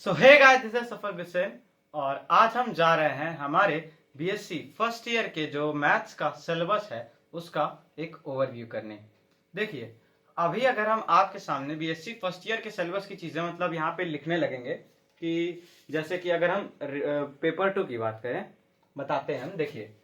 So hey guys, this is Safar Bisen और आज हम जा रहे हैं हमारे बीएससी फर्स्ट ईयर के जो मैथ्स का सिलेबस है उसका एक ओवरव्यू करने। देखिए, अभी अगर हम आपके सामने बीएससी फर्स्ट ईयर के सिलेबस की चीजें मतलब यहाँ पे लिखने लगेंगे कि जैसे कि अगर हम पेपर 2 की बात करें, बताते हैं हम। देखिए,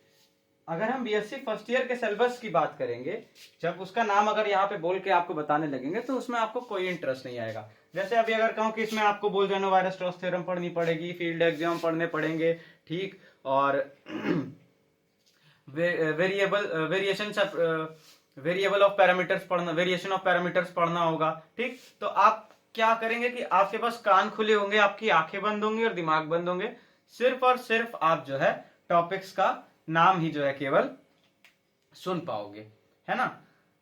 अगर हम बीएससी फर्स्ट ईयर के सिलेबस की बात करेंगे, जब उसका नाम अगर यहाँ पे बोल के आपको बताने लगेंगे तो उसमें आपको कोई इंटरेस्ट नहीं आएगा। जैसे अभी अगर कहूँ कि इसमें आपको बोल्जनो-वायरस्ट्रॉस थ्योरम पढ़नी पड़ेगी, फील्ड एग्जाम पढ़ने पड़ेंगे, ठीक, और वेरिएबल ऑफ पैरामीटर्स पढ़ना, वेरिएशन ऑफ पैरामीटर्स पढ़ना होगा, ठीक। तो आप क्या करेंगे कि आपके पास कान खुले होंगे, आपकी आंखें बंद होंगी और दिमाग बंद होंगे। सिर्फ और सिर्फ आप जो है टॉपिक्स का नाम ही जो है केवल सुन पाओगे, है ना।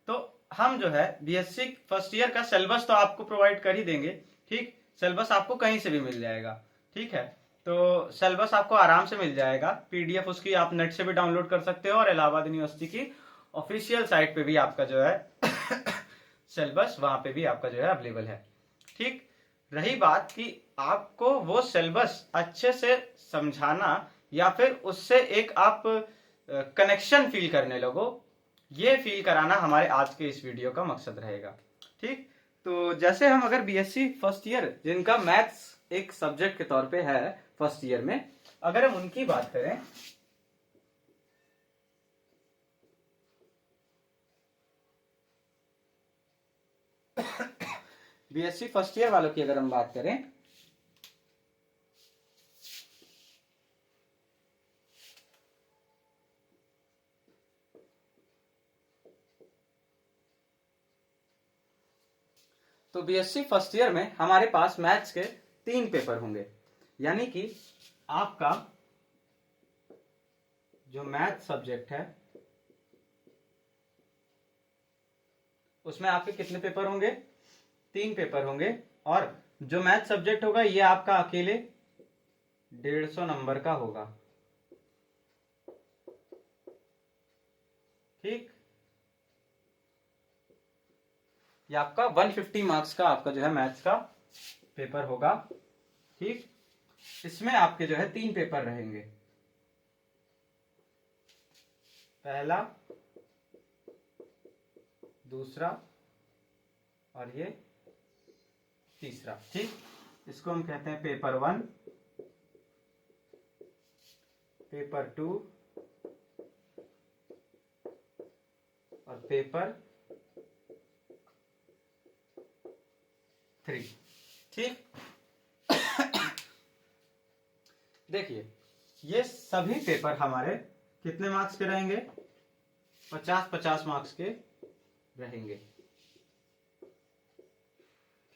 तो हम जो है बीएससी फर्स्ट ईयर का सिलेबस तो आपको प्रोवाइड कर ही देंगे, ठीक। सिलेबस आपको कहीं से भी मिल जाएगा, ठीक है। तो सिलेबस आपको आराम से मिल जाएगा, पीडीएफ उसकी आप नेट से भी डाउनलोड कर सकते हो और इलाहाबाद यूनिवर्सिटी की ऑफिशियल साइट पे भी आपका जो है सिलेबस वहां पे भी आपका जो है अवेलेबल है, ठीक। रही बात कि आपको वो सिलेबस अच्छे से समझाना या फिर उससे एक आप कनेक्शन फील करने लगो, ये फील कराना हमारे आज के इस वीडियो का मकसद रहेगा, ठीक। तो जैसे हम अगर बीएससी फर्स्ट ईयर जिनका मैथ्स एक सब्जेक्ट के तौर पे है फर्स्ट ईयर में, अगर हम उनकी बात करें बीएससी फर्स्ट ईयर वालों की अगर हम बात करें तो बीएससी फर्स्ट ईयर में हमारे पास मैथ्स के 3 पेपर होंगे। यानी कि आपका जो मैथ सब्जेक्ट है उसमें आपके कितने पेपर होंगे? 3 पेपर होंगे। और जो मैथ सब्जेक्ट होगा ये आपका अकेले 150 नंबर का होगा, ठीक। ये आपका 150 मार्क्स का आपका जो है मैथ्स का पेपर होगा, ठीक। इसमें आपके जो है 3 पेपर रहेंगे, पहला, दूसरा और ये तीसरा, ठीक। इसको हम कहते हैं पेपर 1, पेपर 2 और पेपर 3, ठीक। देखिए, ये सभी पेपर हमारे कितने मार्क्स के रहेंगे? 50-50 मार्क्स के रहेंगे,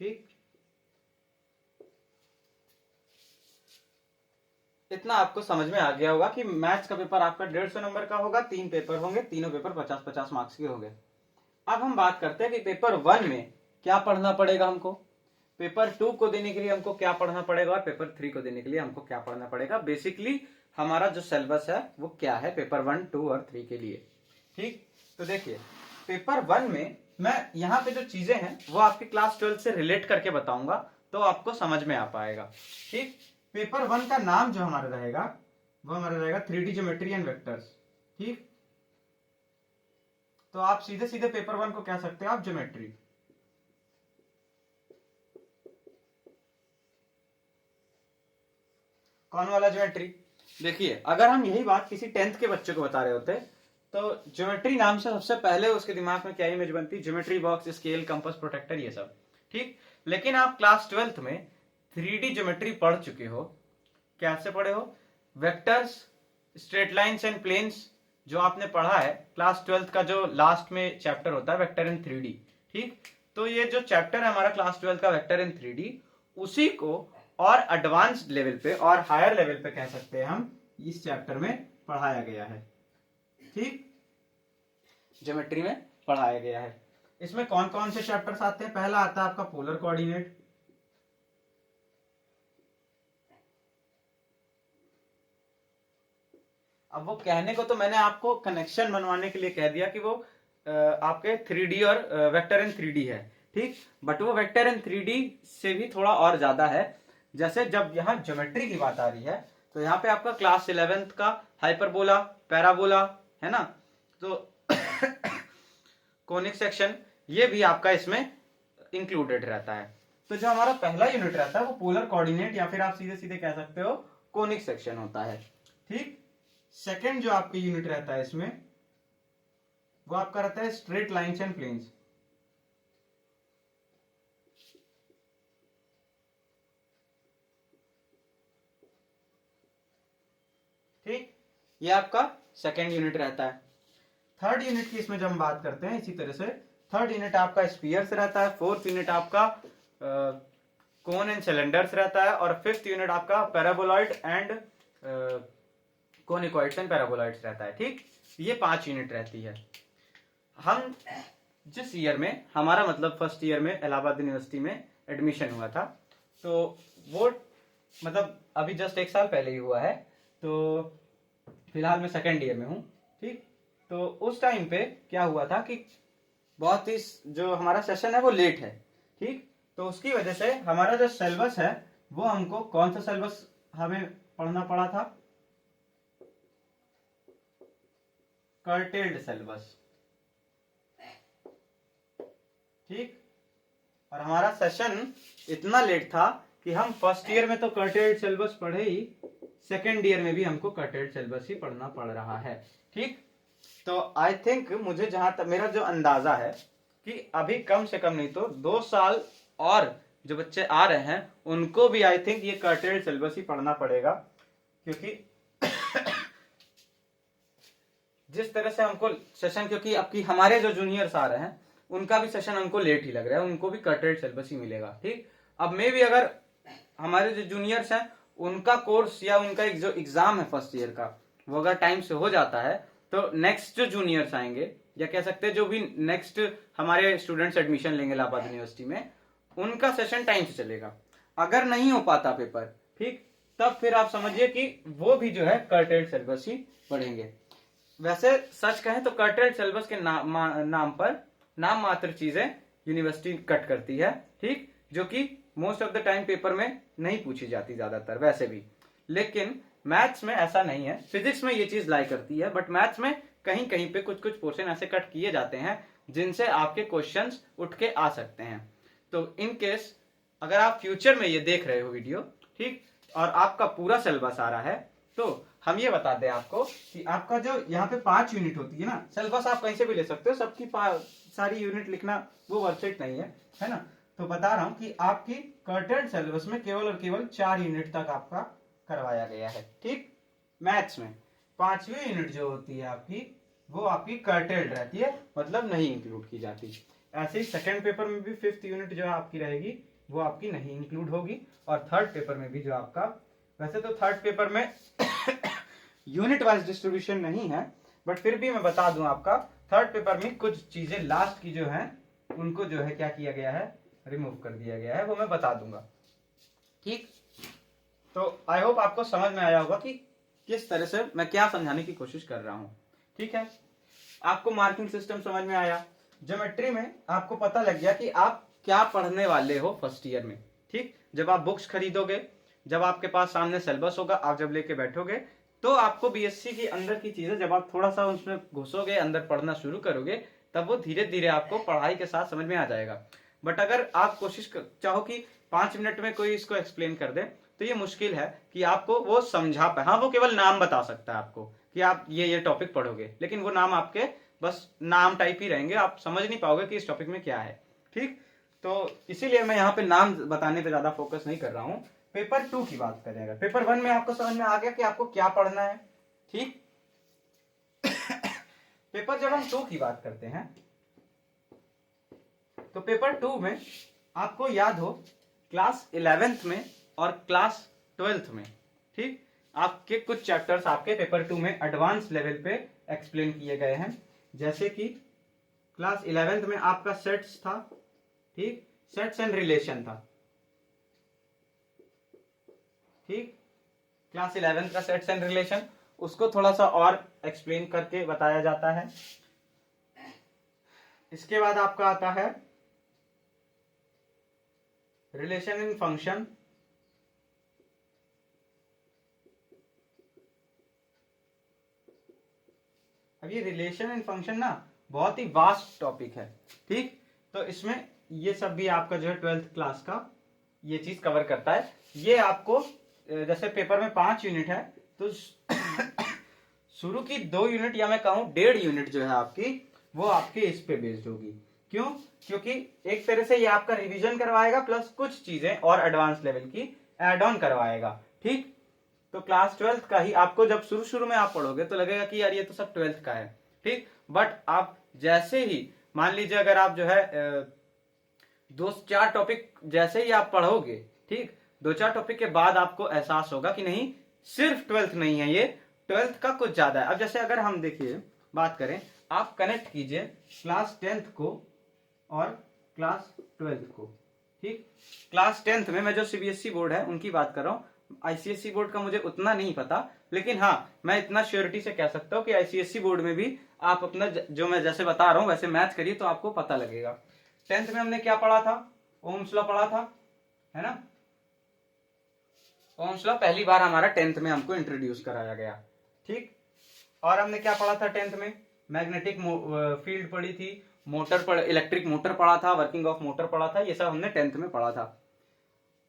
ठीक। इतना आपको समझ में आ गया होगा कि मैथ्स का पेपर आपका 150 नंबर का होगा, 3 पेपर होंगे, तीनों पेपर 50-50 मार्क्स के होंगे। अब हम बात करते हैं कि पेपर 1 में क्या पढ़ना पड़ेगा हमको, पेपर 2 को देने के लिए हमको क्या पढ़ना पड़ेगा और पेपर 3 को देने के लिए हमको क्या पढ़ना पड़ेगा। बेसिकली हमारा जो सिलेबस है वो क्या है पेपर 1, 2 और 3 के लिए, ठीक। तो देखिए, पेपर 1 में मैं यहाँ पे जो चीजें हैं वो आपकी क्लास 12 से रिलेट करके बताऊंगा तो आपको समझ में आ पाएगा, ठीक। पेपर 1 का नाम जो हमारा रहेगा वो हमारा रहेगा 3D ज्योमेट्री एंड वेक्टर्स, ठीक। तो आप सीधे सीधे पेपर 1 को कह सकते हो आप ज्योमेट्री। कौन वाला ज्योमेट्री? देखिए, अगर हम यही बात किसी 10th के बच्चे को बता रहे होते तो ज्योमेट्री नाम से सबसे पहले उसके दिमाग में क्या इमेज बनती? Geometry box, scale, compass, protractor, ये सब, ठीक। लेकिन आप क्लास 12th में 3D ज्योमेट्री पढ़ चुके हो। कैसे पढ़े हो? Vectors, straight lines and planes जो आपने पढ़ा है क्लास 12th का, जो लास्ट में चैप्टर होता है वेक्टर इन 3D, ठीक। तो ये जो चैप्टर है हमारा क्लास 12th का वेक्टर इन 3D, उसी को और एडवांस लेवल पे और हायर लेवल पे कह सकते हैं हम, इस चैप्टर में पढ़ाया गया है, ठीक। ज्योमेट्री में पढ़ाया गया है। इसमें कौन कौन से चैप्टर्स आते हैं? पहला आता है आपका पोलर कोऑर्डिनेट, अब वो कहने को तो मैंने आपको कनेक्शन बनवाने के लिए कह दिया कि वो आपके 3D और वेक्टर इन 3D है, ठीक। बट वो वेक्टर इन 3D से भी थोड़ा और ज्यादा है। जैसे जब यहाँ ज्योमेट्री की बात आ रही है तो यहाँ पे आपका क्लास 11th का हाइपरबोला, पैराबोला है ना, तो कोनिक सेक्शन ये भी आपका इसमें इंक्लूडेड रहता है। तो जो हमारा पहला यूनिट रहता है वो पोलर कोऑर्डिनेट या फिर आप सीधे सीधे कह सकते हो कोनिक सेक्शन होता है। ठीक, सेकंड जो आपका यूनिट रहता है इसमें वो आपका रहता है स्ट्रेट लाइंस एंड प्लेन्स। ठीक, ये आपका सेकंड यूनिट रहता है। थर्ड यूनिट की इसमें जब हम बात करते हैं इसी तरह से थर्ड यूनिट आपका स्फीयर्स रहता है, फोर्थ यूनिट आपका कोन एंड सिलेंडर्स रहता है, और फिफ्थ यूनिट आपका पैराबोलॉइड एंड कोनिकॉइड्स एंड पैराबोलॉइड्स रहता है। ठीक, ये 5 यूनिट रहती है। हम जिस ईयर में, हमारा मतलब फर्स्ट ईयर में इलाहाबाद यूनिवर्सिटी में एडमिशन हुआ था, तो वो मतलब अभी जस्ट 1 साल पहले ही हुआ है, तो फिलहाल मैं सेकेंड ईयर में हूँ। ठीक, तो उस टाइम पे क्या हुआ था कि बहुत ही जो हमारा सेशन है वो लेट है। ठीक, तो उसकी वजह से हमारा जो सिलेबस है वो हमको, कौन सा सिलेबस हमें पढ़ना पड़ा था, कर्टेल्ड सिलेबस। ठीक, और हमारा सेशन इतना लेट था कि हम फर्स्ट ईयर में तो कर्टेल्ड सिलेबस पढ़े ही, सेकेंड ईयर में भी हमको कर्टेल्ड सिलेबस ही पढ़ना पड़ रहा है। ठीक, तो आई थिंक, मुझे जहां तक मेरा जो अंदाजा है कि अभी कम से कम नहीं तो 2 साल और जो बच्चे आ रहे हैं उनको भी आई थिंक ये कर्टेल्ड सिलेबस ही पढ़ना पड़ेगा, क्योंकि जिस तरह से हमको सेशन, क्योंकि आपकी हमारे जो जूनियर्स आ रहे हैं उनका भी सेशन हमको लेट ही लग रहा है, उनको भी कर्टेल्ड सिलेबस ही मिलेगा। ठीक, अब मे भी अगर हमारे जो जूनियर्स हैं उनका कोर्स या उनका एक जो एग्जाम है फर्स्ट ईयर का वो अगर टाइम से हो जाता है, तो नेक्स्ट जो जूनियर्स आएंगे या कह सकते हैं जो भी नेक्स्ट हमारे स्टूडेंट्स एडमिशन लेंगे इलाहाबाद यूनिवर्सिटी में, उनका सेशन टाइम से चलेगा। अगर नहीं हो पाता पेपर, ठीक, तब फिर आप समझिए कि वो भी जो है कर्टेल्ड सिलेबस ही पढ़ेंगे। वैसे सच कहें तो कर्टेल्ड सिलेबस के नाम पर नाम मात्र चीजें यूनिवर्सिटी कट करती है। ठीक, जो कि most of the time paper में नहीं पूछी जाती ज्यादातर वैसे भी, लेकिन मैथ्स में ऐसा नहीं है। फिजिक्स में ये चीज लाई करती है, बट मैथ्स में कहीं कहीं पे कुछ कुछ पोर्शन ऐसे कट किए जाते हैं जिनसे आपके क्वेश्चंस उठ के आ सकते हैं। तो इन केस अगर आप फ्यूचर में ये देख रहे हो वीडियो, ठीक, और आपका पूरा सिलेबस आ रहा है, तो हम ये बता दें आपको कि आपका जो यहाँ पे 5 यूनिट होती है ना, सिलेबस आप कहीं से भी ले सकते हो, सबकी सारी यूनिट लिखना वो वर्थ इट नहीं है ना। तो बता रहा हूं कि आपकी कर्टेल्ड सिलेबस में केवल और केवल 4 यूनिट तक आपका करवाया गया है। ठीक, मैथ्स में 5वीं यूनिट जो होती है आपकी वो आपकी कर्टेल्ड रहती है, मतलब नहीं इंक्लूड की जाती। ऐसे ही सेकेंड पेपर में भी 5th यूनिट जो आपकी रहेगी वो आपकी नहीं इंक्लूड होगी, और थर्ड पेपर में भी जो आपका, वैसे तो थर्ड पेपर में यूनिट वाइज डिस्ट्रीब्यूशन नहीं है, बट फिर भी मैं बता दूं आपका थर्ड पेपर में कुछ चीजें लास्ट की जो है उनको जो है क्या किया गया है, रिमूव कर दिया गया है, वो मैं बता दूंगा। ठीक, तो आई होप आपको समझ में आया होगा कि किस तरह से मैं क्या समझाने की कोशिश कर रहा हूं। ठीक है, आपको मार्किंग सिस्टम समझ में आया, ज्योमेट्री में आपको पता लग गया कि आप क्या पढ़ने वाले हो फर्स्ट ईयर में। ठीक, जब आप बुक्स खरीदोगे, जब आपके पास सामने सिलेबस होगा, आप जब लेके बैठोगे, तो आपको बीएससी के अंदर की चीजें जब आप थोड़ा सा उसमें घुसोगे, अंदर पढ़ना शुरू करोगे, तब वो धीरे धीरे आपको पढ़ाई के साथ समझ में आ जाएगा। बट अगर आप कोशिश चाहो कि 5 मिनट में कोई इसको एक्सप्लेन कर दे, तो ये मुश्किल है कि आपको वो समझा पाए। हाँ, वो केवल नाम बता सकता है आपको कि आप ये टॉपिक पढ़ोगे, लेकिन वो नाम आपके बस नाम टाइप ही रहेंगे, आप समझ नहीं पाओगे कि इस टॉपिक में क्या है। ठीक, तो इसीलिए मैं यहाँ पे नाम बताने पे ज्यादा फोकस नहीं कर रहा हूँ। पेपर 2 की बात करेंगे। पेपर 1 में आपको समझ में आ गया कि आपको क्या पढ़ना है। ठीक, पेपर जब हम 2 की बात करते हैं, तो पेपर 2 में आपको याद हो क्लास 11th में और क्लास 12th में, ठीक, आपके कुछ चैप्टर्स आपके पेपर 2 में एडवांस लेवल पे एक्सप्लेन किए गए हैं। जैसे कि क्लास 11th में आपका सेट्स था, ठीक, सेट्स एंड रिलेशन था। ठीक, क्लास 11th का सेट्स एंड रिलेशन, उसको थोड़ा सा और एक्सप्लेन करके बताया जाता है। इसके बाद आपका आता है रिलेशन इन फंक्शन, अब ये रिलेशन एंड फंक्शन ना बहुत ही वास्ट टॉपिक है, ठीक। तो इसमें ये सब भी आपका जो है 12th क्लास का ये चीज कवर करता है। ये आपको जैसे पेपर में 5 यूनिट है तो शुरू की 2 यूनिट या मैं कहूं 1.5 यूनिट जो है आपकी वो आपके इस पे बेस्ड होगी। क्यों? क्योंकि एक तरह से ये आपका रिवीजन करवाएगा प्लस कुछ चीजें और एडवांस लेवल की एड ऑन करवाएगा, ठीक। तो क्लास 12th का ही आपको जब शुरू शुरू में आप पढ़ोगे तो लगेगा कि यार ये तो सब 12th का है, ठीक। बट आप जैसे ही मान लीजिए अगर आप जो है 2-4 टॉपिक जैसे ही आप पढ़ोगे, ठीक, 2-4 टॉपिक के बाद आपको एहसास होगा कि नहीं सिर्फ 12th नहीं है, ये 12th का कुछ ज्यादा है। अब जैसे अगर हम देखिए बात करें, आप कनेक्ट कीजिए क्लास 10th को और क्लास 12th को, ठीक। क्लास 10th में मैं जो सीबीएसई बोर्ड है उनकी बात कर रहा हूँ, आईसीएसई बोर्ड का मुझे उतना नहीं पता, लेकिन हाँ मैं इतना श्योरिटी से कह सकता हूँ कि आईसीएसई बोर्ड में भी आप अपना जो मैं जैसे बता रहा हूँ वैसे मैथ करिए तो आपको पता लगेगा। 10th में हमने क्या पढ़ा था? ओम्स लॉ पढ़ा था, है ना। ओम्स लॉ पहली बार हमारा 10th में हमको इंट्रोड्यूस कराया गया, ठीक। और हमने क्या पढ़ा था 10th में? मैग्नेटिक फील्ड पढ़ी थी, मोटर इलेक्ट्रिक मोटर पढ़ा था, वर्किंग ऑफ मोटर पढ़ा था, ये सब हमने 10th में पढ़ा था।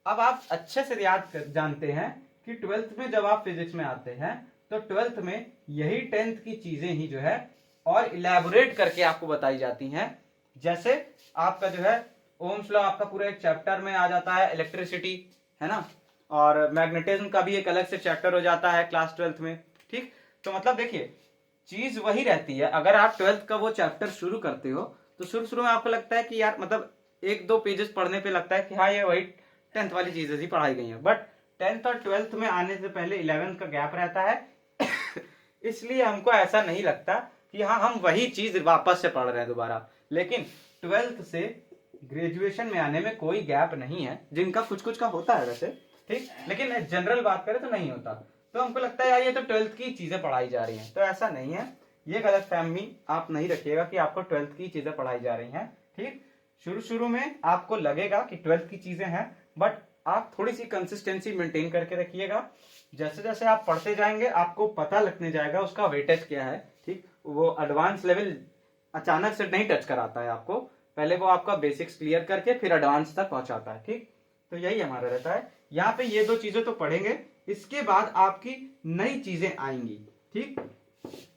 अब आप अच्छे से जानते हैं कि 12th में जब आप फिजिक्स में आते हैं तो 12th में यही 10th की चीजें ही जो है और इलेबोरेट करके आपको बताई जाती हैं। जैसे आपका जो है ओम्स लॉ आपका पूरा एक चैप्टर में आ जाता है, इलेक्ट्रिसिटी, है ना, और मैग्नेटिज्म का भी एक अलग से चैप्टर हो जाता है क्लास 12th में, ठीक। तो मतलब देखिए चीज वही रहती है। अगर आप 12th का वो चैप्टर शुरू करते हो तो शुरू शुरू में आपको लगता है कि यार मतलब 1-2 पेजेस पढ़ने पे लगता है कि हाँ ये वही 10th वाली चीजें ही पढ़ाई गई हैं, बट 10th और 12th में आने से पहले 11th का गैप रहता है इसलिए हमको ऐसा नहीं लगता कि हाँ हम वही चीज वापस से पढ़ रहे हैं दोबारा। लेकिन 12th से ग्रेजुएशन में आने में कोई गैप नहीं है, जिनका कुछ कुछ का होता है वैसे, ठीक, लेकिन जनरल बात करें तो नहीं होता। तो हमको लगता है यार ये तो 12th की चीजें पढ़ाई जा रही हैं, तो ऐसा नहीं है। ये गलतफहमी आप नहीं रखिएगा कि आपको 12th की चीजें पढ़ाई जा रही हैं, ठीक। शुरू शुरू में आपको लगेगा कि 12th की चीजें हैं, बट आप थोड़ी सी कंसिस्टेंसी मेंटेन करके रखिएगा। जैसे जैसे आप पढ़ते जाएंगे आपको पता लगने जाएगा उसका वेटेज क्या है, ठीक। वो एडवांस लेवल अचानक से नहीं टच कराता है आपको, पहले वो आपका बेसिक्स क्लियर करके फिर एडवांस तक पहुंचाता है, ठीक। तो यही हमारा रहता है। यहाँ पे ये 2 चीजें तो पढ़ेंगे, इसके बाद आपकी नई चीजें आएंगी, ठीक।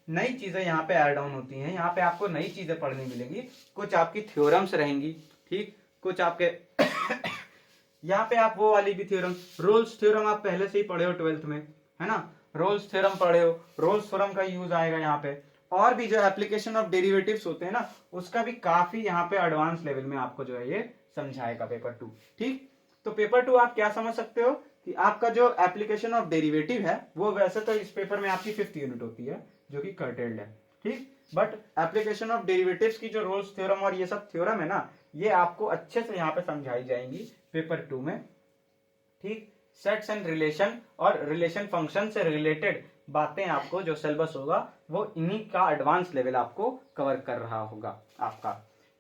नई चीजें यहाँ पे ऐड ऑन होती हैं, यहाँ पे आपको नई चीजें पढ़ने मिलेंगी, कुछ आपकी थ्योरम्स रहेंगी, ठीक, कुछ आपके यहाँ पे आप वो वाली भी थ्योरम, रोल्स थ्योरम आप पहले से ही पढ़े हो 12th में, है ना, रोल्स थ्योरम पढ़े हो, रोल्स थ्योरम का यूज आएगा यहाँ पे। और भी जो एप्लीकेशन ऑफ डेरिवेटिव्स होते हैं ना उसका भी काफी यहाँ पे एडवांस लेवल में आपको जो है ये समझाएगा पेपर 2, ठीक। तो पेपर 2 आप क्या समझ सकते हो कि आपका जो एप्लीकेशन ऑफ डेरिवेटिव है वो वैसे तो इस पेपर में आपकी 5th यूनिट होती है जो कि कर्टेल्ड है, ठीक, बट एप्लीकेशन ऑफ डेरिवेटिव्स की जो रोल्स थ्योरम और ये सब थ्योरम है ना ये आपको अच्छे से यहाँ पे समझाई जाएंगी पेपर 2 में, ठीक। सेट्स एंड रिलेशन और रिलेशन फंक्शन से रिलेटेड बातें आपको जो सिलेबस होगा वो इन्हीं का एडवांस लेवल आपको कवर कर रहा होगा आपका,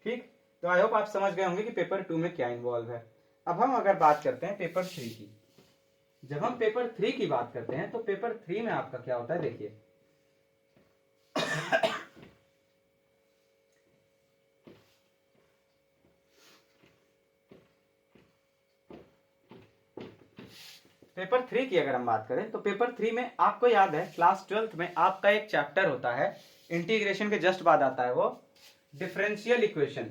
ठीक। तो आई होप आप समझ गए होंगे कि पेपर 2 में क्या इन्वॉल्व है। अब हम अगर बात करते हैं पेपर 3 की, जब हम पेपर 3 की बात करते हैं तो पेपर 3 में आपका क्या होता है देखिए पेपर 3 की अगर हम बात करें तो पेपर 3 में आपको याद है क्लास 12th में आपका एक चैप्टर होता है, इंटीग्रेशन के जस्ट बाद आता है वो डिफरेंशियल इक्वेशन,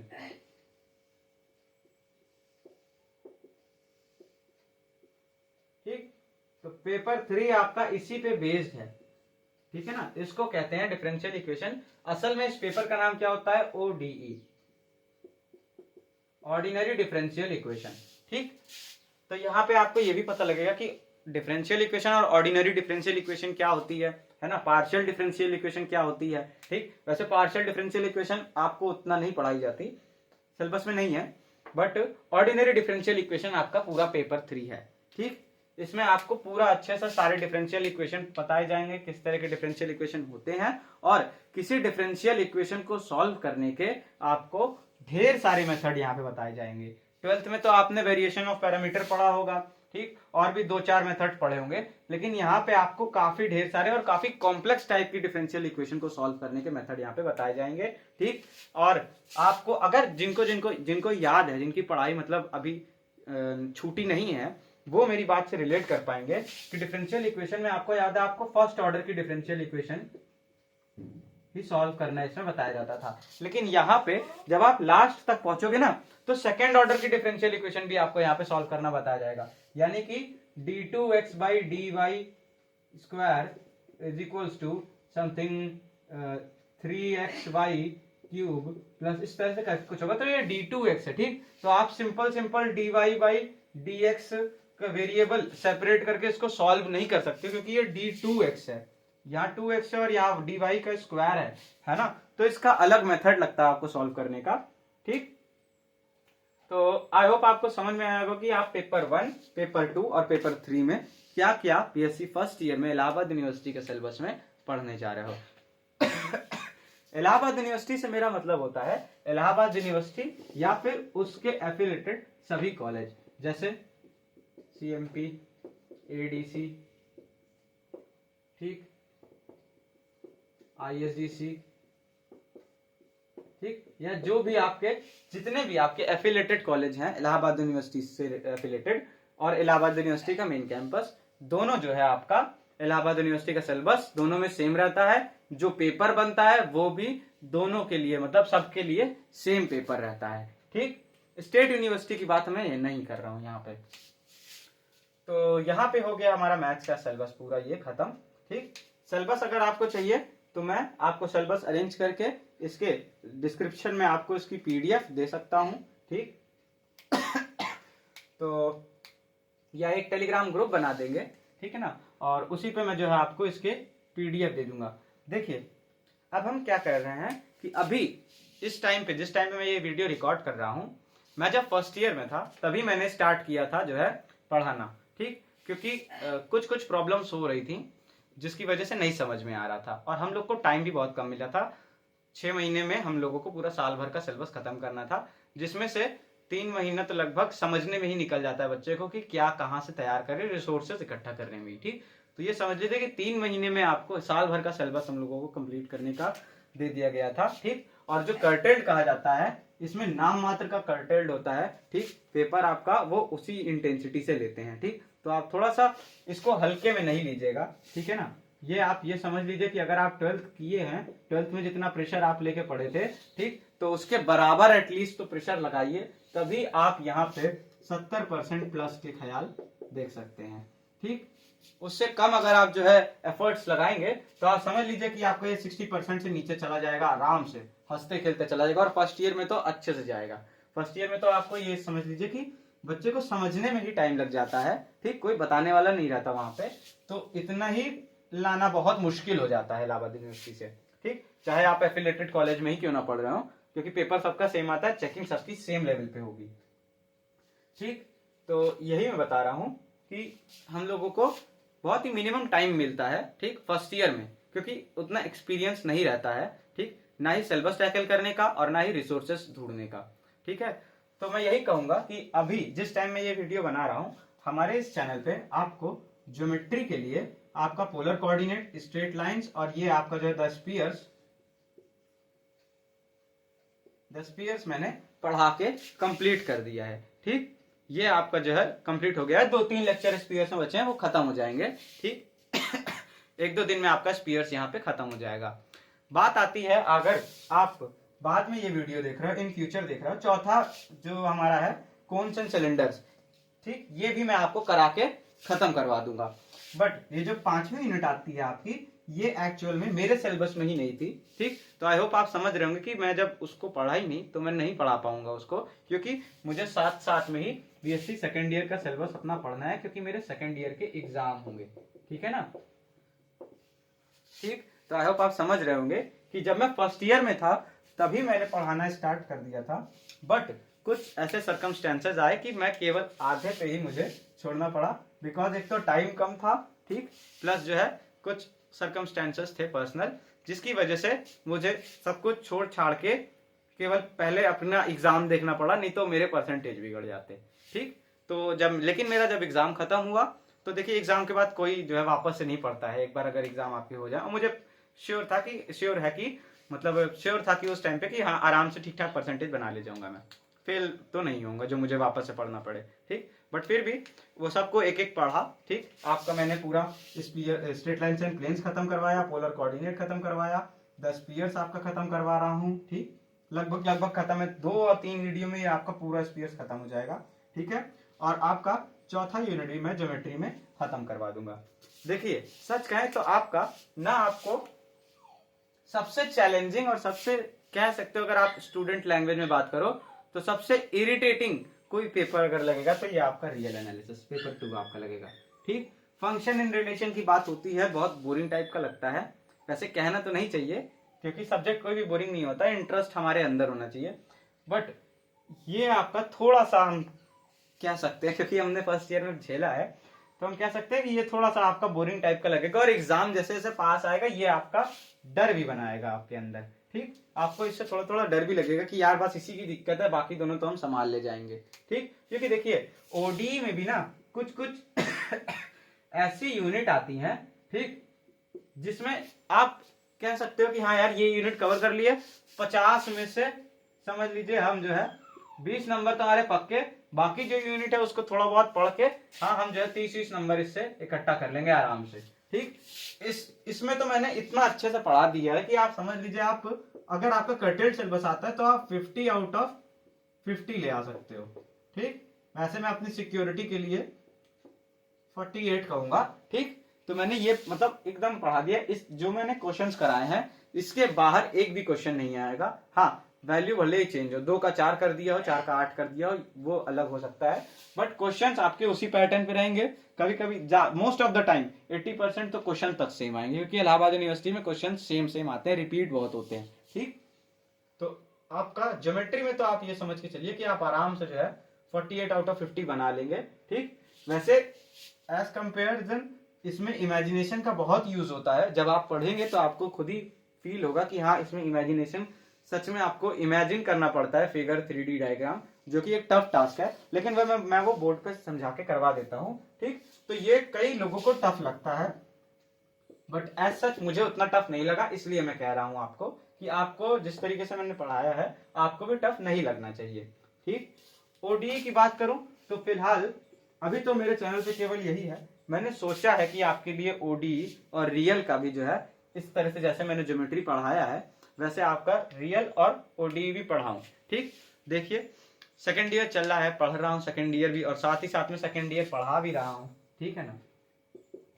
ठीक। तो पेपर 3 आपका इसी पे बेस्ड है, ठीक है ना, इसको कहते हैं डिफरेंशियल इक्वेशन। असल में इस पेपर का नाम क्या होता है? ओडीई, ऑर्डिनरी डिफरेंशियल इक्वेशन, ठीक। तो यहाँ पे आपको ये भी पता लगेगा कि डिफरेंशियल इक्वेशन और ऑर्डिनरी डिफरेंशियल इक्वेशन क्या होती है ना, पार्शियल डिफरेंशियल इक्वेशन क्या होती है, ठीक। वैसे पार्शियल डिफरेंशियल इक्वेशन आपको उतना नहीं पढ़ाई जाती, सिलेबस में नहीं है, बट ऑर्डिनरी डिफरेंशियल इक्वेशन आपका पूरा पेपर 3 है, ठीक। इसमें आपको पूरा अच्छे से सारे डिफरेंशियल इक्वेशन बताए जाएंगे, किस तरह के डिफरेंशियल इक्वेशन होते हैं, और किसी डिफरेंशियल इक्वेशन को सॉल्व करने के आपको ढेर सारे मेथड यहाँ पे बताए जाएंगे। 12th में तो आपने वेरिएशन ऑफ पैरामीटर पढ़ा होगा, ठीक, और भी 2-4 मेथड पढ़े होंगे, लेकिन यहाँ पे आपको काफी ढेर सारे और काफी कॉम्प्लेक्स टाइप की डिफरेंशियल इक्वेशन को सॉल्व करने के मेथड यहाँ पे बताए जाएंगे। ठीक, और आपको अगर जिनको जिनको जिनको याद है, जिनकी पढ़ाई मतलब अभी छूटी नहीं है, वो मेरी बात से रिलेट कर पाएंगे कि डिफरेंशियल इक्वेशन में आपको याद है, आपको फर्स्ट ऑर्डर की डिफरेंशियल इक्वेशन ही सॉल्व करना इसमें बताया जाता था। लेकिन यहाँ पे जब आप लास्ट तक पहुंचोगे ना, तो सेकेंड ऑर्डर की डिफरेंशियल इक्वेशन भी आपको यहाँ पे सॉल्व करना बताया जाएगा, यानी कि d2x by dy square is equals to something 3xy cube plus इस तरह से कुछ होगा, तो ये d2x है। ठीक, तो आप सिंपल dy by dx का वेरिएबल सेपरेट करके इसको सॉल्व नहीं कर सकते, क्योंकि ये d2x है, यहाँ 2x है और यहाँ dy का स्क्वायर है ना, तो इसका अलग मेथड लगता है आपको सॉल्व करने का। ठीक, तो आई होप आपको समझ में आया होगा कि आप पेपर 1, पेपर 2 और पेपर 3 में क्या क्या पीएससी फर्स्ट ईयर में इलाहाबाद यूनिवर्सिटी के सिलेबस में पढ़ने जा रहे हो। इलाहाबाद यूनिवर्सिटी से मेरा मतलब होता है इलाहाबाद यूनिवर्सिटी या फिर उसके एफिलेटेड सभी कॉलेज, जैसे सीएमपी, एडीसी, ठीक, आईएसडीसी, ठीक, या जो भी आपके जितने भी आपके एफिलेटेड कॉलेज हैं इलाहाबाद यूनिवर्सिटी से एफिलेटेड, और इलाहाबाद यूनिवर्सिटी का मेन कैंपस, दोनों जो है आपका इलाहाबाद यूनिवर्सिटी का सिलेबस दोनों में सेम रहता है। जो पेपर बनता है वो भी दोनों के लिए मतलब सबके लिए सेम पेपर रहता है। ठीक, स्टेट यूनिवर्सिटी की बात मैं नहीं कर रहा हूं यहाँ पे। तो यहाँ पे हो गया हमारा मैथ्स का सिलेबस पूरा ये खत्म। ठीक, सिलेबस अगर आपको चाहिए तो मैं आपको सिलेबस अरेंज करके इसके डिस्क्रिप्शन में आपको इसकी पीडीएफ दे सकता हूं। ठीक, तो या एक टेलीग्राम ग्रुप बना देंगे, ठीक है ना, और उसी पे मैं जो है आपको इसके पीडीएफ दे दूंगा। देखिए अब हम क्या कर रहे हैं कि अभी इस टाइम पे, जिस टाइम पे मैं ये वीडियो रिकॉर्ड कर रहा हूं, मैं जब फर्स्ट ईयर में था तभी मैंने स्टार्ट किया था जो है पढ़ाना। ठीक, क्योंकि कुछ कुछ प्रॉब्लम्स हो रही थी जिसकी वजह से नहीं समझ में आ रहा था, और हम लोग को टाइम भी बहुत कम मिला था। 6 महीने में हम लोगों को पूरा साल भर का सिलेबस खत्म करना था, जिसमें से 3 महीना तो लगभग समझने में ही निकल जाता है बच्चे को कि क्या कहाँ से तैयार करें, रिसोर्सेज इकट्ठा करने में। ठीक, तो ये समझ लीजिए कि 3 महीने में आपको साल भर का सिलेबस हम लोगों को कंप्लीट करने का दे दिया गया था। ठीक, और जो कर्टेल्ड कहा जाता है, इसमें नाम मात्र का कर्टेल्ड होता है। ठीक, पेपर आपका वो उसी इंटेंसिटी से लेते हैं। ठीक, तो आप थोड़ा सा इसको हल्के में नहीं लीजिएगा, ठीक है ना। ये आप ये समझ लीजिए कि अगर आप 12th किए हैं, 12th में जितना प्रेशर आप लेके पढ़े थे, ठीक, तो उसके बराबर एटलीस्ट तो प्रेशर लगाइए, तभी आप यहाँ पे 70% प्लस के ख्याल देख सकते हैं। ठीक, उससे कम अगर आप जो है एफर्ट्स लगाएंगे तो आप समझ लीजिए कि आपको ये 60% से नीचे चला जाएगा, आराम से हंसते खेलते चला जाएगा। और फर्स्ट ईयर में तो अच्छे से जाएगा। फर्स्ट ईयर में तो आपको ये समझ लीजिए कि बच्चे को समझने में ही टाइम लग जाता है। ठीक, कोई बताने वाला नहीं रहता वहां पे, तो इतना ही लाना बहुत मुश्किल हो जाता है इलाहाबाद यूनिवर्सिटी से। ठीक, चाहे आप एफिलेटेड कॉलेज में ही क्यों ना पढ़ रहे हो, क्योंकि पेपर सबका सेम आता है, चेकिंग सबकी सेम लेवल पे होगी। ठीक, तो यही मैं बता रहा हूं कि हम लोगों को बहुत ही मिनिमम टाइम मिलता है। ठीक, फर्स्ट ईयर में, क्योंकि उतना एक्सपीरियंस नहीं रहता है। ठीक, ना ही सिलेबस टैकल करने का और ना ही रिसोर्सेस ढूंढने का। ठीक है, तो मैं यही कहूंगा कि अभी जिस टाइम में ये वीडियो बना रहा हूं, हमारे इस चैनल पे आपको ज्योमेट्री के लिए आपका पोलर कोऑर्डिनेट, स्ट्रेट लाइंस और ये आपका जो है द स्फीयर्स मैंने पढ़ा के कंप्लीट कर दिया है। ठीक, ये आपका जो है कंप्लीट हो गया है। 2-3 लेक्चर स्फीयर्स में बचे हैं, वो खत्म हो जाएंगे। ठीक, 1-2 दिन में आपका स्फीयर्स यहाँ पे खत्म हो जाएगा। बात आती है, अगर आप बाद में ये वीडियो देख रहे हो, इन फ्यूचर देख रहे हो, चौथा जो हमारा है कोन्स एंड सिलेंडर्स, ठीक, ये भी मैं आपको करा के खत्म करवा दूंगा। बट ये जो 5वीं यूनिट आती है आपकी, ये एक्चुअल में मेरे सिलेबस में ही नहीं थी। ठीक, तो आई होप आप समझ रहे होंगे कि मैं जब उसको पढ़ा ही नहीं तो मैं नहीं पढ़ा पाऊंगा उसको, क्योंकि मुझे साथ साथ में ही बीएससी सेकेंड ईयर का सिलेबस अपना पढ़ना है, क्योंकि मेरे सेकेंड ईयर के एग्जाम होंगे। ठीक है ना। ठीक, तो आई होप आप समझ रहे होंगे कि जब मैं फर्स्ट ईयर में था तभी मैंने पढ़ाना स्टार्ट कर दिया था, बट कुछ ऐसे सर्कमस्टेंसेस आए कि मैं केवल आधे पे ही मुझे छोड़ना पड़ा, बिकॉज एक तो टाइम कम था, ठीक, प्लस जो है कुछ सर्कमस्टेंसेस थे पर्सनल, जिसकी वजह से मुझे सब कुछ छोड़ छाड़ के केवल पहले अपना एग्जाम देखना पड़ा, नहीं तो मेरे परसेंटेज बिगड़ जाते। ठीक, तो लेकिन मेरा जब एग्जाम खत्म हुआ तो देखिए एग्जाम के बाद कोई जो है वापस से नहीं पढ़ता है। एक बार अगर एग्जाम आपकी हो जाए, और मुझे श्योर था कि उस टाइम पे कि हाँ आराम से ठीक ठाक परसेंटेज बना ले जाऊंगा, मैं फेल तो नहीं होऊंगा जो मुझे वापस से पढ़ना पड़े। ठीक, बट फिर भी वो सबको एक एक पढ़ा। ठीक, आपका मैंने पूरा स्ट्रेट लाइन्स एंड प्लेन्स खत्म करवाया, पोलर कोऑर्डिनेट खत्म करवाया, 10 स्पीयर्स आपका खत्म करवा रहा हूँ। ठीक, लगभग खत्म है, 2 और 3 वीडियो में ये आपका पूरा स्पीयर्स खत्म हो जाएगा। ठीक है, और आपका चौथा यूनिट भी मैं ज्योमेट्री में खत्म करवा दूंगा। देखिए सच कहें तो आपका ना, आपको सबसे चैलेंजिंग और सबसे कह सकते हो, अगर आप स्टूडेंट लैंग्वेज में बात करो तो सबसे इरिटेटिंग कोई पेपर अगर लगेगा तो ये आपका रियल एनालिसिस पेपर 2 आपका लगेगा। ठीक, फंक्शन इन रिलेशन की बात होती है, बहुत बोरिंग टाइप का लगता है, वैसे कहना तो नहीं चाहिए क्योंकि सब्जेक्ट कोई भी बोरिंग नहीं होता, इंटरेस्ट हमारे अंदर होना चाहिए। बट ये आपका थोड़ा सा हम कह सकते हैं, क्योंकि हमने फर्स्ट ईयर में झेला है, तो हम कह सकते हैं कि ये थोड़ा सा आपका बोरिंग टाइप का लगेगा, और एग्जाम जैसे जैसे पास आएगा ये आपका डर भी बनाएगा आपके अंदर। ठीक, आपको इससे थोड़ा थोड़ा डर भी लगेगा कि यार बस इसी की दिक्कत है, बाकी दोनों तो हम संभाल ले जाएंगे। ठीक, क्योंकि देखिए ओडी में भी ना कुछ कुछ ऐसी यूनिट आती हैं, ठीक, जिसमें आप कह सकते हो कि हाँ यार ये यूनिट कवर कर लिए, 50 में से समझ लीजिए हम जो है 20 नंबर तो हमारे पक्के, बाकी जो यूनिट है उसको थोड़ा बहुत पढ़ के हाँ हम जो है 30-30 नंबर इससे इकट्ठा कर लेंगे आराम से। ठीक, इसमें तो मैंने इतना अच्छे से पढ़ा दिया है कि आप समझ लीजिए, आप अगर आपका कर्टेड सिलेबस आता है तो आप 50 आउट ऑफ 50 ले आ सकते हो। ठीक, वैसे मैं अपनी सिक्योरिटी के लिए 48 कहूंगा। ठीक, तो मैंने ये मतलब एकदम पढ़ा दिया, इस जो मैंने क्वेश्चंस कराए हैं इसके बाहर एक भी क्वेश्चन नहीं आएगा। हाँ, वैल्यू भले ही चेंज हो, 2 का 4 कर दिया हो, 4 का 8 कर दिया हो, वो अलग हो सकता है, बट क्वेश्चंस आपके उसी पैटर्न पे रहेंगे। कभी कभी मोस्ट ऑफ द टाइम 80% तो क्वेश्चन तक सेम आएंगे, क्योंकि इलाहाबाद यूनिवर्सिटी में क्वेश्चन सेम आते हैं, रिपीट बहुत होते हैं। ठीक, तो आपका ज्योमेट्री में तो आप ये समझ के चलिए कि आप आराम से जो है 48 आउट ऑफ 50 बना लेंगे। ठीक, वैसे एज कंपेरिजन इसमें इमेजिनेशन का बहुत यूज होता है, जब आप पढ़ेंगे तो आपको खुद ही फील होगा कि हाँ इसमें इमेजिनेशन, सच में आपको इमेजिन करना पड़ता है फिगर 3D डायग्राम, जो कि एक टफ टास्क है, लेकिन वह मैं वो बोर्ड पे समझा के करवा देता हूँ। ठीक, तो ये कई लोगों को टफ लगता है, बट एज सच मुझे उतना टफ नहीं लगा, इसलिए मैं कह रहा हूँ आपको कि आपको जिस तरीके से मैंने पढ़ाया है आपको भी टफ नहीं लगना चाहिए। ठीक, ओडीई की बात करूं तो फिलहाल अभी तो मेरे चैनल पे केवल यही है, मैंने सोचा है कि आपके लिए ओडीई और रियल का भी जो है इस तरह से जैसे मैंने ज्योमेट्री पढ़ाया है वैसे आपका रियल और ओडीई भी पढ़ाऊं। ठीक, देखिए सेकेंड ईयर चल रहा है, पढ़ रहा हूँ सेकेंड ईयर भी, और साथ ही साथ में सेकेंड ईयर पढ़ा भी रहा हूँ। ठीक है ना,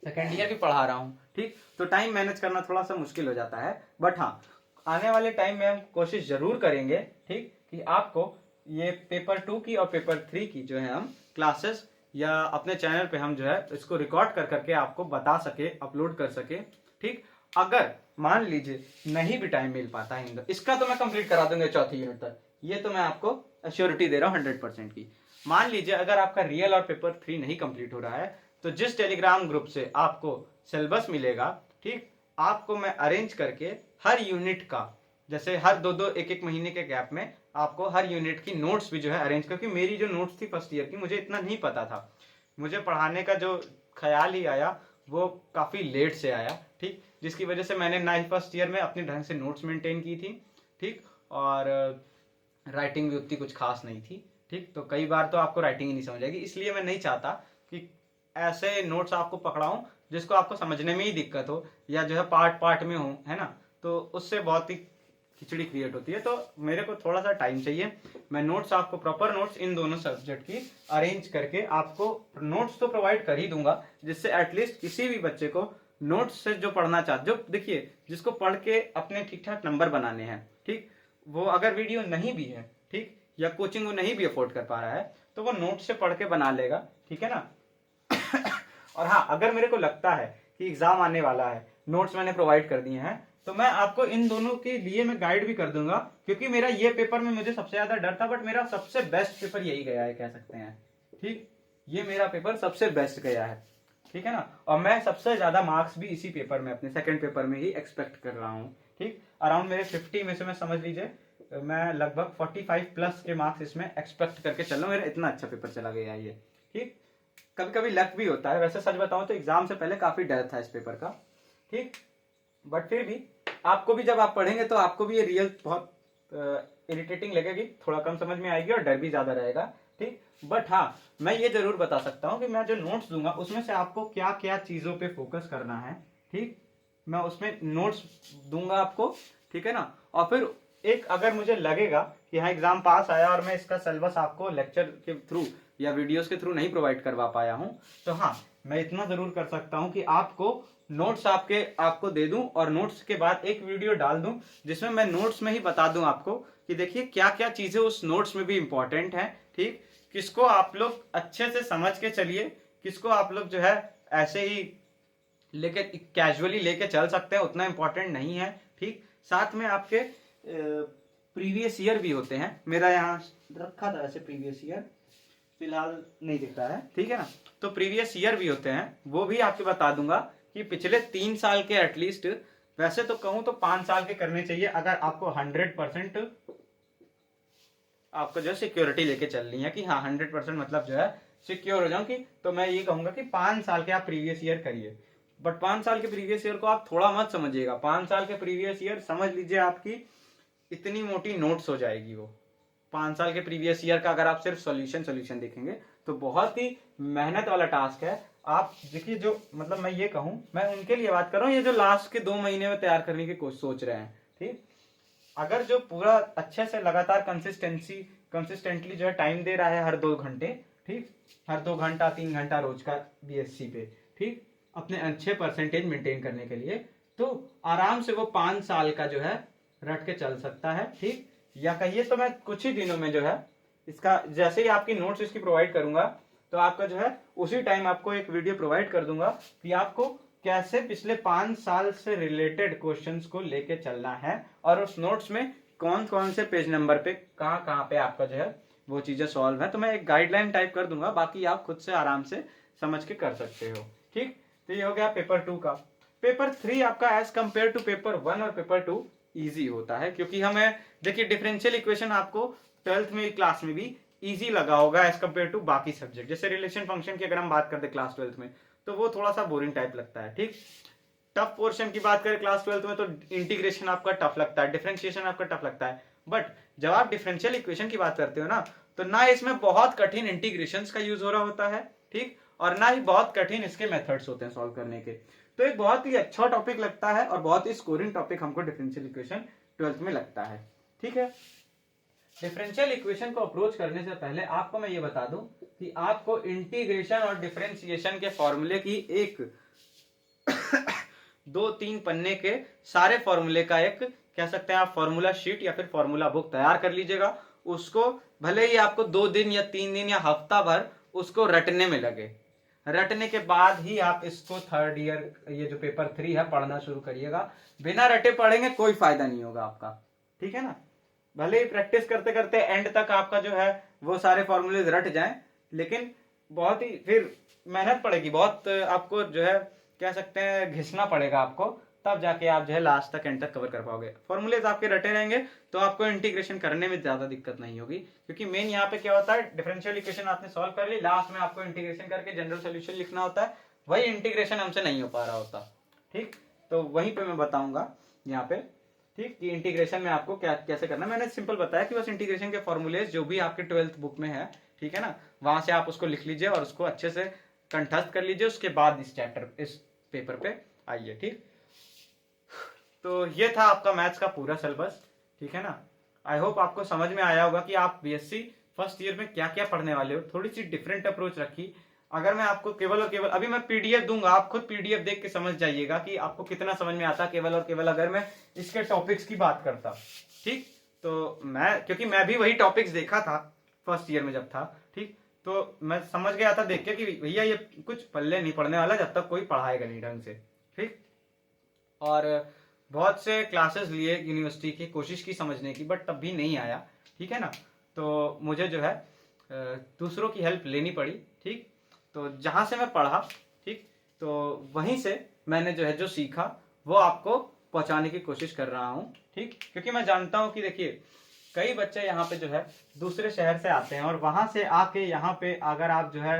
सेकेंड ईयर भी पढ़ा रहा हूँ। ठीक, तो टाइम मैनेज करना थोड़ा सा मुश्किल हो जाता है, बट हाँ आने वाले टाइम में हम कोशिश जरूर करेंगे, ठीक, कि आपको ये पेपर 2 की और पेपर 3 की जो है हम क्लासेस या अपने चैनल पे हम जो है इसको रिकॉर्ड कर करके आपको बता सके, अपलोड कर सके। ठीक, अगर मान लीजिए नहीं भी टाइम मिल पाता है इसका तो मैं कंप्लीट करा दूंगा चौथी यूनिट तक, ये तो मैं आपको अश्योरिटी दे रहा हूँ 100% की। मान लीजिए अगर आपका रियल और पेपर 3 नहीं कंप्लीट हो रहा है तो जिस टेलीग्राम ग्रुप से आपको सिलेबस मिलेगा, ठीक, आपको मैं अरेंज करके हर यूनिट का, जैसे हर 2-2 1-1 महीने के गैप में आपको हर यूनिट की नोट्स भी जो है अरेंज, क्योंकि मेरी जो नोट्स थी फर्स्ट ईयर की मुझे इतना नहीं पता था, मुझे पढ़ाने का जो ख्याल ही आया वो काफी लेट से आया। ठीक, जिसकी वजह से मैंने ना ही फर्स्ट ईयर में अपने ढंग से नोट्स मेंटेन की थी। ठीक, और राइटिंग भी उतनी कुछ खास नहीं थी। ठीक, तो कई बार तो आपको राइटिंग ही नहीं समझ आएगी, इसलिए मैं नहीं चाहता कि ऐसे नोट्स आपको पकड़ाऊं जिसको आपको समझने में ही दिक्कत हो, या जो है पार्ट पार्ट में हो, है ना, तो उससे बहुत ही खिचड़ी क्रिएट होती है। तो मेरे को थोड़ा सा टाइम चाहिए, मैं नोट्स आपको प्रॉपर नोट्स इन दोनों सब्जेक्ट की अरेंज करके आपको नोट्स तो प्रोवाइड कर ही दूंगा, जिससे एटलीस्ट किसी भी बच्चे को नोट्स से जो पढ़ना चाहते, जो देखिए जिसको पढ़ के अपने ठीक ठाक नंबर बनाने हैं, ठीक, वो अगर वीडियो नहीं भी है, ठीक, या कोचिंग वो नहीं भी अफोर्ड कर पा रहा है तो वो नोट्स से पढ़ के बना लेगा। ठीक है ना और हाँ, अगर मेरे को लगता है कि एग्जाम आने वाला है, नोट्स मैंने प्रोवाइड कर दिए हैं, तो मैं आपको इन दोनों के लिए मैं गाइड भी कर दूंगा, क्योंकि मेरा ये पेपर में मुझे सबसे ज्यादा डर था, बट मेरा सबसे बेस्ट पेपर यही गया है कह सकते हैं। ठीक, ये मेरा पेपर सबसे बेस्ट गया है। ठीक है ना, और मैं सबसे ज्यादा मार्क्स भी इसी पेपर में, अपने सेकंड पेपर में ही एक्सपेक्ट कर रहा हूँ। ठीक, अराउंड मेरे 50 में से मैं समझ लीजिए मैं लगभग 45 प्लस के मार्क्स इसमें एक्सपेक्ट करके चल रहा हूँ, मेरा इतना अच्छा पेपर चला गया ये। ठीक, कभी कभी लक भी होता है। वैसे सच बताऊं तो एग्जाम से पहले काफी डर था इस पेपर का, ठीक, बट फिर भी आपको भी जब आप पढ़ेंगे तो आपको भी ये रियल बहुत इरिटेटिंग लगेगी, थोड़ा कम समझ में आएगी और डर भी ज्यादा रहेगा, ठीक। बट हाँ, मैं ये जरूर बता सकता हूँ कि मैं जो नोट्स दूंगा उसमें से आपको क्या क्या चीजों पे फोकस करना है, ठीक, मैं उसमें नोट्स दूंगा आपको, ठीक है ना। और फिर एक अगर मुझे लगेगा कि हाँ एग्जाम पास आया और मैं इसका सिलेबस आपको लेक्चर के थ्रू या वीडियोस के थ्रू नहीं प्रोवाइड करवा पाया हूँ, तो हाँ मैं इतना जरूर कर सकता हूँ कि आपको नोट्स आपको दे दूं और नोट्स के बाद एक वीडियो डाल दूं जिसमें मैं नोट्स में ही बता दूं आपको कि देखिए क्या क्या चीजें उस नोट्स में भी इंपॉर्टेंट है, ठीक, किसको आप लोग अच्छे से समझ के चलिए, किसको आप लोग जो है ऐसे ही लेके कैजुअली लेके चल सकते हैं, उतना इंपॉर्टेंट नहीं है, ठीक। साथ में आपके प्रीवियस ईयर भी होते हैं, मेरा यहाँ रखा था ऐसे प्रीवियस ईयर, फिलहाल नहीं दिख रहा है, ठीक है ना। तो प्रीवियस ईयर भी होते हैं, वो भी आपको बता दूंगा कि पिछले 3 साल के एटलीस्ट, वैसे तो कहूं तो 5 साल के करने चाहिए अगर आपको 100% आपको जो सिक्योरिटी लेके चलनी है कि हाँ 100% मतलब जो है सिक्योर हो जाऊं कि, तो मैं ये कहूंगा कि 5 साल के आप प्रीवियस ईयर करिए। बट 5 साल के प्रीवियस ईयर को आप थोड़ा मत समझिएगा, 5 साल के प्रीवियस ईयर समझ लीजिए आपकी इतनी मोटी नोट्स हो जाएगी वो। 5 साल के प्रीवियस ईयर का अगर आप सिर्फ सॉल्यूशन देखेंगे तो बहुत ही मेहनत वाला टास्क है। आप देखिए जो मतलब मैं ये कहूं, मैं उनके लिए बात कर रहा हूं ये जो लास्ट के 2 महीने में तैयार करने की कोशिश सोच रहे हैं, ठीक, अगर जो पूरा अच्छे से लगातार कंसिस्टेंटली जो है टाइम दे रहा है हर 2 घंटे, ठीक, हर 2 घंटा 3 घंटा रोज का बीएससी पे, ठीक, अपने अच्छे परसेंटेज मेंटेन करने के लिए, तो आराम से वो 5 साल का जो है रट के चल सकता है, ठीक। या कहिए तो मैं कुछ ही दिनों में जो है इसका जैसे ही आपकी नोट्स इसकी प्रोवाइड करूंगा तो आपका जो है उसी टाइम आपको एक वीडियो प्रोवाइड कर दूंगा कि आपको कैसे पिछले 5 साल से रिलेटेड क्वेश्चंस को लेके चलना है और उस नोट्स में कौन कौन से पेज नंबर पे कहाँ कहाँ पे आपका जो है वो चीजें सॉल्व है। तो मैं एक गाइडलाइन टाइप कर दूंगा, बाकी आप खुद से आराम से समझ के कर सकते हो, ठीक। तो ये हो गया पेपर 2 का। पेपर 3 आपका एज कंपेयर टू पेपर 1 और पेपर 2 इजी होता है, क्योंकि हमें देखिए डिफरेंशियल इक्वेशन आपको 12th में क्लास में भी इजी लगा होगा एज कंपेयर टू बाकी सब्जेक्ट। जैसे रिलेशन फंक्शन की अगर हम बात करते क्लास 12th में तो वो थोड़ा सा बोरिंग टाइप लगता है, ठीक। टफ पोर्शन की बात करें क्लास 12th में तो इंटीग्रेशन आपका टफ लगता है, डिफरेंशिएशन आपका टफ लगता है। बट जब आप डिफरेंशियल इक्वेशन की बात करते हो ना तो ना इसमें बहुत कठिन इंटीग्रेशन का यूज हो रहा होता है, ठीक, और ना ही बहुत कठिन इसके मेथड्स होते हैं सॉल्व करने के। तो एक बहुत ही अच्छा टॉपिक लगता है और बहुत ही स्कोरिंग टॉपिक हमको डिफरेंशियल इक्वेशन 12th में लगता है, ठीक है। डिफरेंशियल इक्वेशन को अप्रोच करने से पहले आपको मैं ये बता दूं कि आपको इंटीग्रेशन और डिफरेंशिएशन के फॉर्मूले की एक 2-3 पन्ने के सारे फॉर्मूले का एक कह सकते हैं आप फॉर्मूला शीट या फिर फॉर्मूला बुक तैयार कर लीजिएगा। उसको भले ही आपको 2 दिन या 3 दिन या हफ्ता भर उसको रटने में लगे, रटने के बाद ही आप इसको 3rd ईयर ये जो पेपर 3 है पढ़ना शुरू करिएगा। बिना रटे पढ़ेंगे कोई फायदा नहीं होगा आपका, ठीक है ना। भले ही प्रैक्टिस करते करते एंड तक आपका जो है वो सारे फॉर्मूले रट जाएं, लेकिन बहुत ही फिर मेहनत पड़ेगी, बहुत आपको जो है कह सकते हैं घिसना पड़ेगा आपको, तब जाके आप जो है लास्ट तक एंड तक कवर कर पाओगे। फॉर्मूलेज आपके रटे रहेंगे तो आपको इंटीग्रेशन करने में ज्यादा दिक्कत नहीं होगी, क्योंकि मेन यहाँ पे क्या होता है डिफरेंशियल इक्वेशन आपने सॉल्व कर ली, लास्ट में आपको इंटीग्रेशन करके जनरल सोल्यूशन लिखना होता है, वही इंटीग्रेशन हमसे नहीं हो पा रहा होता, ठीक। तो वहीं पे मैं बताऊंगा यहाँ पे, ठीक, कि इंटीग्रेशन में आपको क्या कैसे करना है। मैंने सिंपल बताया कि बस इंटीग्रेशन के फॉर्मूलेज जो भी आपके 12th बुक में है, ठीक है ना, वहां से आप उसको लिख लीजिए और उसको अच्छे से कंठस्थ कर लीजिए, उसके बाद इस चैप्टर इस पेपर पे आइए, ठीक। तो ये था आपका मैथ्स का पूरा सिलेबस, ठीक है ना। आई होप आपको समझ में आया होगा कि आप बीएससी फर्स्ट ईयर में क्या क्या पढ़ने वाले हो। थोड़ी सी डिफरेंट अप्रोच रखी। अगर मैं आपको केवल और केवल अभी मैं पीडीएफ दूंगा, आप खुद पीडीएफ देख के समझ जाइएगा कि आपको कितना समझ में आता केवल और केवल अगर मैं इसके टॉपिक्स की बात करता, ठीक। तो क्योंकि मैं भी वही टॉपिक्स देखा था फर्स्ट ईयर में जब था, ठीक, तो मैं समझ गया था देख के कि भैया ये कुछ पल्ले नहीं पड़ने वाला जब तक कोई पढ़ाएगा नहीं ढंग से, ठीक। और बहुत से क्लासेस लिए यूनिवर्सिटी की, कोशिश की समझने की, बट तब भी नहीं आया, ठीक है ना। तो मुझे जो है दूसरों की हेल्प लेनी पड़ी, ठीक। तो जहां से मैं पढ़ा, ठीक, तो वहीं से मैंने जो है जो सीखा वो आपको पहुंचाने की कोशिश कर रहा हूं, ठीक। क्योंकि मैं जानता हूं कि देखिए कई बच्चे यहाँ पे जो है दूसरे शहर से आते हैं और वहां से आके यहाँ पे अगर आप जो है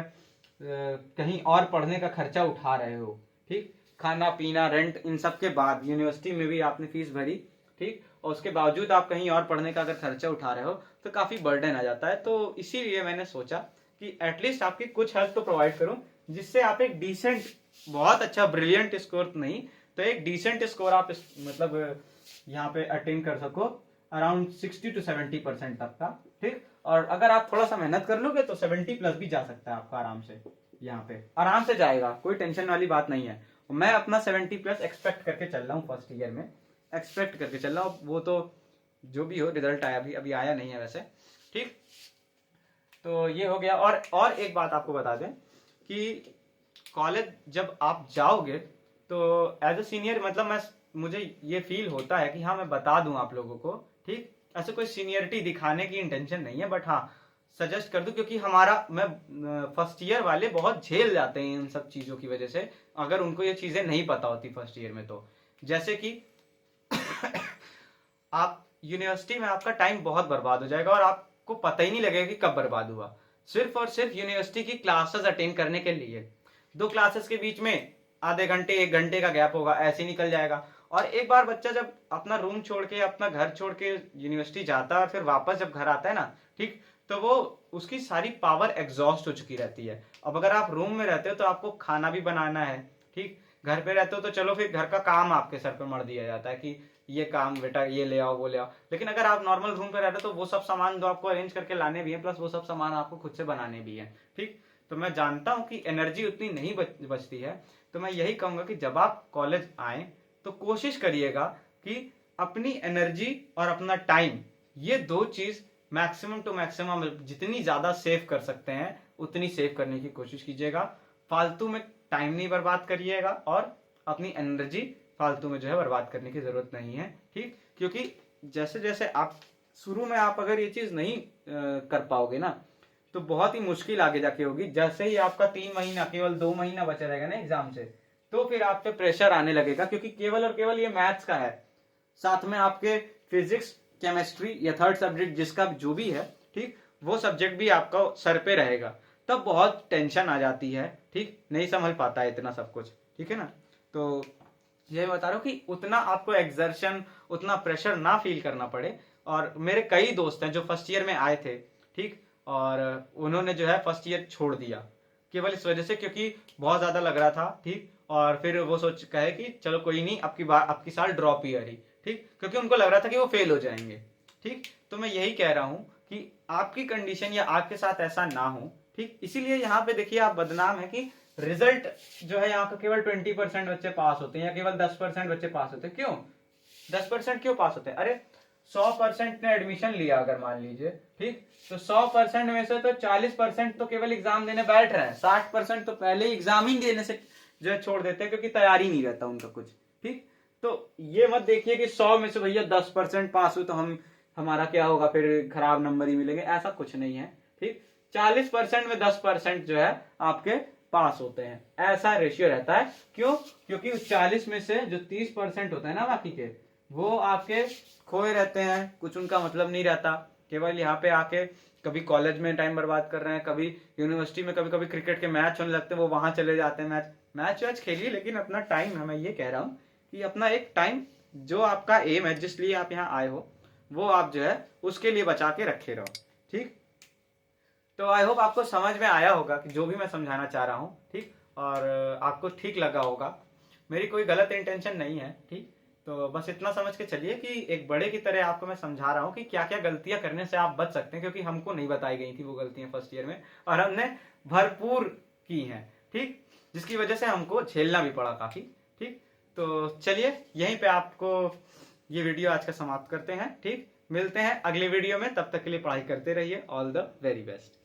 कहीं और पढ़ने का खर्चा उठा रहे हो, ठीक, खाना पीना रेंट इन सब के बाद यूनिवर्सिटी में भी आपने फीस भरी, ठीक, और उसके बावजूद आप कहीं और पढ़ने का अगर खर्चा उठा रहे हो तो काफी बर्डन आ जाता है। तो इसीलिए मैंने सोचा कि एटलीस्ट आपकी कुछ हेल्प तो प्रोवाइड करूं, जिससे आप एक डिसेंट, बहुत अच्छा ब्रिलियंट स्कोर नहीं तो एक डिसेंट स्कोर आप मतलब यहाँ पे अटेन कर सको, अराउंड 60 to 70% तक का, ठीक। और अगर आप थोड़ा सा मेहनत कर लोगे तो 70 प्लस भी जा सकता है आपका आराम से, यहाँ पे आराम से जाएगा, कोई टेंशन वाली बात नहीं है। मैं अपना 70 प्लस एक्सपेक्ट करके चल रहा हूँ, फर्स्ट ईयर में एक्सपेक्ट करके चल रहा हूँ। वो तो जो भी हो, रिजल्ट आया अभी आया नहीं है वैसे, ठीक। तो ये हो गया। और एक बात आपको बता दें कि कॉलेज जब आप जाओगे तो एज अ सीनियर, मतलब मुझे ये फील होता है कि हाँ मैं बता दूं आप लोगों को, ठीक, ऐसे कोई सीनियरिटी दिखाने की इंटेंशन नहीं है, बट हाँ सजेस्ट कर दूं, क्योंकि मैं फर्स्ट ईयर वाले बहुत झेल जाते हैं इन सब चीजों की वजह से, अगर उनको ये चीजें नहीं पता होती फर्स्ट ईयर में। तो जैसे कि आप यूनिवर्सिटी में आपका टाइम बहुत बर्बाद हो जाएगा और आपको पता ही नहीं लगेगा कि कब बर्बाद हुआ, सिर्फ और सिर्फ यूनिवर्सिटी की क्लासेस अटेंड करने के लिए। 2 क्लासेस के बीच में आधे घंटे 1 घंटे का गैप होगा, ऐसे ही निकल जाएगा। और एक बार बच्चा जब अपना रूम छोड़ के, अपना घर छोड़ के यूनिवर्सिटी जाता है और फिर वापस जब घर आता है ना, ठीक, तो वो उसकी सारी पावर एग्जॉस्ट हो चुकी रहती है। अब अगर आप रूम में रहते हो तो आपको खाना भी बनाना है, ठीक, घर पे रहते हो तो चलो फिर घर का काम आपके सर पर मर दिया जाता है कि ये काम बेटा ये ले आओ वो ले आओ। लेकिन अगर आप नॉर्मल रूम पे रहते हो तो वो सब सामान जो आपको अरेंज करके लाने भी है, प्लस वो सब सामान आपको खुद से बनाने भी है, ठीक। तो मैं जानता हूं कि एनर्जी उतनी नहीं बचती है, तो मैं यही कहूंगा कि जब आप कॉलेज आए तो कोशिश करिएगा कि अपनी एनर्जी और अपना टाइम, ये 2 चीज मैक्सिमम टू मैक्सिमम जितनी ज्यादा सेव कर सकते हैं उतनी सेव करने की कोशिश कीजिएगा। फालतू में टाइम नहीं बर्बाद करिएगा और अपनी एनर्जी फालतू में जो है बर्बाद करने की जरूरत नहीं है, ठीक। क्योंकि जैसे जैसे आप शुरू में आप अगर ये चीज नहीं कर पाओगे ना तो बहुत ही मुश्किल आगे जाके होगी। जैसे ही आपका 3 महीना, केवल 2 महीना बचा रहेगा ना एग्जाम से, तो फिर आप पे प्रेशर आने लगेगा, क्योंकि केवल और केवल ये मैथ्स का है, साथ में आपके फिजिक्स केमिस्ट्री या थर्ड सब्जेक्ट जिसका जो भी है, ठीक, वो सब्जेक्ट भी आपका सर पे रहेगा, तब बहुत टेंशन आ जाती है, ठीक, नहीं संभल पाता है इतना सब कुछ, ठीक है ना। तो ये बता रहा हूँ कि उतना आपको एक्सर्शन, उतना प्रेशर ना फील करना पड़े। और मेरे कई दोस्त हैं जो फर्स्ट ईयर में आए थे, ठीक, और उन्होंने जो है फर्स्ट ईयर छोड़ दिया केवल इस वजह से क्योंकि बहुत ज्यादा लग रहा था, ठीक, और फिर वो सोच कहे कि चलो कोई नहीं, आपकी साल ड्रॉप ईयर ही, ठीक, क्योंकि उनको लग रहा था कि वो फेल हो जाएंगे, ठीक। तो मैं यही कह रहा हूं कि आपकी कंडीशन या आपके साथ ऐसा ना हो, ठीक। इसीलिए यहाँ पे देखिए आप बदनाम है कि रिजल्ट जो है यहाँ का केवल 20% बच्चे पास होते हैं या केवल 10% बच्चे पास होते हैं। क्यों 10% क्यों पास होते हैं? अरे 100% ने एडमिशन लिया अगर मान लीजिए, ठीक, तो 100% में से तो 40% तो केवल एग्जाम देने बैठ रहे हैं, 60% तो पहले ही एग्जाम ही देने से जो है छोड़ देते हैं क्योंकि तैयारी नहीं रहता उनका कुछ, ठीक। तो ये मत देखिए कि 100 में से भैया 10% पास हुई तो हमारा क्या होगा, फिर खराब नंबर ही मिलेंगे, ऐसा कुछ नहीं है, ठीक। 40% में 10% जो है आपके पास होते हैं, ऐसा रेशियो रहता है। क्यों? क्योंकि उस 40 में से जो 30% होता है ना बाकी के, वो आपके खोए रहते हैं, कुछ उनका मतलब नहीं रहता, केवल यहाँ पे आके कभी कॉलेज में टाइम बर्बाद कर रहे हैं, कभी यूनिवर्सिटी में कभी कभी क्रिकेट के मैच होने लगते हैं, वो वहां चले जाते हैं, मैच खेलिए, लेकिन अपना टाइम है, मैं ये कह रहा हूँ कि अपना एक टाइम जो आपका एम है, जिस लिए आप यहाँ आए हो, वो आप जो है उसके लिए बचा के रखे रहो, ठीक। तो आई होप आपको समझ में आया होगा कि जो भी मैं समझाना चाह रहा हूँ, ठीक, और आपको ठीक लगा होगा, मेरी कोई गलत इंटेंशन नहीं है, ठीक। तो बस इतना समझ के चलिए कि एक बड़े की तरह आपको मैं समझा रहा हूँ कि क्या क्या गलतियां करने से आप बच सकते हैं, क्योंकि हमको नहीं बताई गई थी वो गलतियां फर्स्ट ईयर में, और हमने भरपूर की हैं, ठीक, जिसकी वजह से हमको झेलना भी पड़ा काफी, ठीक। तो चलिए यहीं पे आपको ये वीडियो आज का समाप्त करते हैं, ठीक। मिलते हैं अगले वीडियो में, तब तक के लिए पढ़ाई करते रहिए। All the very best.